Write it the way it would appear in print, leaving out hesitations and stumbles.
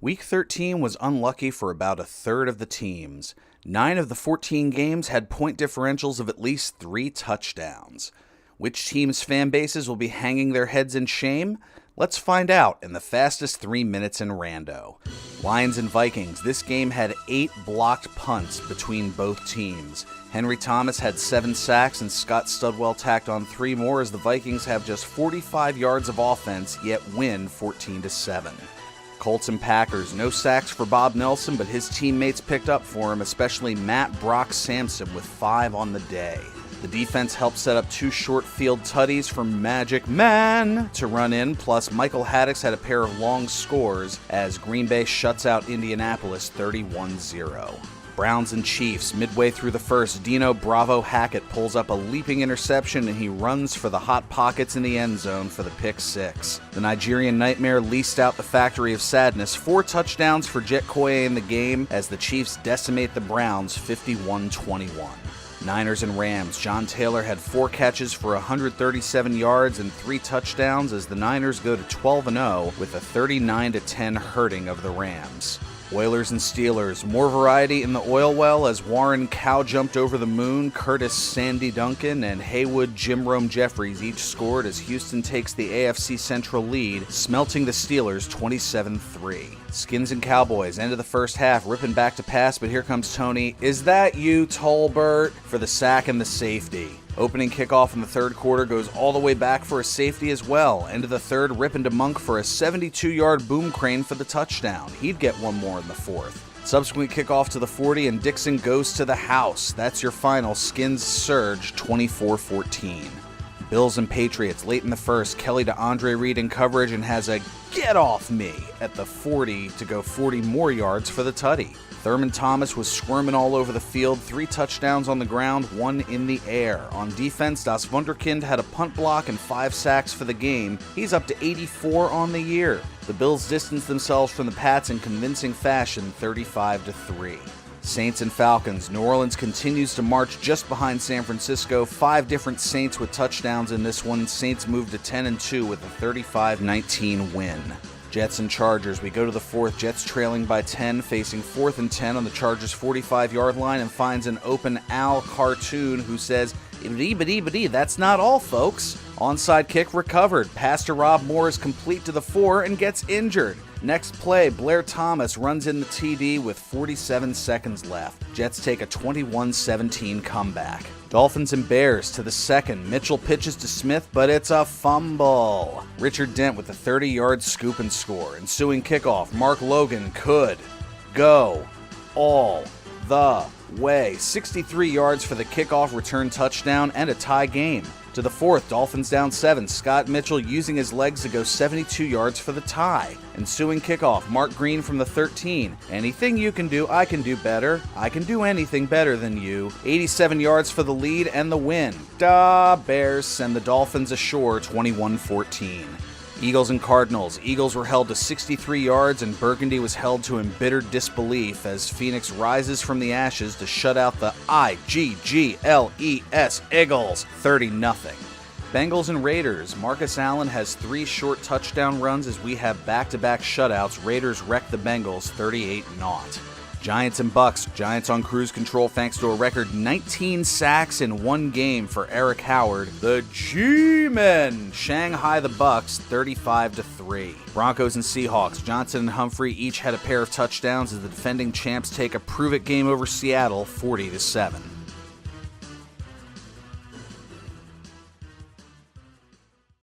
Week 13 was unlucky for about a third of the teams. 9 of the 14 games had point differentials of at least 3 touchdowns. Which team's fan bases will be hanging their heads in shame? Let's find out in the fastest 3 minutes in Rando. Lions and Vikings, this game had 8 blocked punts between both teams. Henry Thomas had 7 sacks and Scott Studwell tacked on 3 more as the Vikings have just 45 yards of offense, yet win 14-7. Colts and Packers, no sacks for Bob Nelson, but his teammates picked up for him, especially Matt Brock Sampson with 5 on the day. The defense helped set up 2 short field tutties for Magic Man to run in, plus Michael Haddix had a pair of long scores as Green Bay shuts out Indianapolis 31-0. Browns and Chiefs, midway through the first, Dino Bravo Hackett pulls up a leaping interception and he runs for the hot pockets in the end zone for the pick 6. The Nigerian Nightmare leased out the Factory of Sadness, 4 touchdowns for Jet Koye in the game as the Chiefs decimate the Browns 51-21. Niners and Rams, John Taylor had 4 catches for 137 yards and 3 touchdowns as the Niners go to 12-0 with a 39-10 hurting of the Rams. Oilers and Steelers, more variety in the oil well as Warren Cow jumped over the moon, Curtis Sandy Duncan, and Haywood Jim Rome Jeffries each scored as Houston takes the AFC Central lead, smelting the Steelers 27-3. Skins and Cowboys, end of the first half, ripping back to pass, but here comes Tony. Is that you, Tolbert? For the sack and the safety. Opening kickoff in the third quarter goes all the way back for a safety as well. End of the third, rip into Monk for a 72-yard boom crane for the touchdown. He'd get one more in the fourth. Subsequent kickoff to the 40 and Dixon goes to the house. That's your final. Skins surge 24-14. Bills and Patriots, late in the first, Kelly to Andre Reed in coverage and has a get off me at the 40 to go 40 more yards for the tutty. Thurman Thomas was squirming all over the field, 3 touchdowns on the ground, 1 in the air. On defense, Das Wunderkind had a punt block and 5 sacks for the game. He's up to 84 on the year. The Bills distanced themselves from the Pats in convincing fashion, 35-3. Saints and Falcons, New Orleans continues to march just behind San Francisco. 5 different Saints with touchdowns in this one. Saints moved to 10-2 with a 35-19 win. Jets and Chargers, we go to the fourth, Jets trailing by 10, facing 4th and 10 on the Chargers' 45-yard line and finds an open Al cartoon who says, "Ibidi, that's not all, folks." Onside kick recovered. Pass to Rob Moore is complete to the 4 and gets injured. Next play, Blair Thomas runs in the TD with 47 seconds left. Jets take a 21-17 comeback. Dolphins and Bears to the second. Mitchell pitches to Smith, but it's a fumble. Richard Dent with a 30-yard scoop and score. Ensuing kickoff, Mark Logan could go all the way. 63 yards for the kickoff return touchdown and a tie game. To the fourth, Dolphins down 7. Scott Mitchell using his legs to go 72 yards for the tie. Ensuing kickoff, Mark Green from the 13. Anything you can do, I can do better. I can do anything better than you. 87 yards for the lead and the win. Bears send the Dolphins ashore 21-14. Eagles and Cardinals. Eagles were held to 63 yards and Burgundy was held to embittered disbelief as Phoenix rises from the ashes to shut out the IGGLES Eagles 30-0. Bengals and Raiders. Marcus Allen has 3 short touchdown runs as we have back-to-back shutouts. Raiders wreck the Bengals 38-0. Giants and Bucks. Giants on cruise control thanks to a record 19 sacks in 1 game for Eric Howard. The G-Men Shanghai the Bucks 35-3. Broncos and Seahawks. Johnson and Humphrey each had a pair of touchdowns as the defending champs take a prove-it game over Seattle 40-7.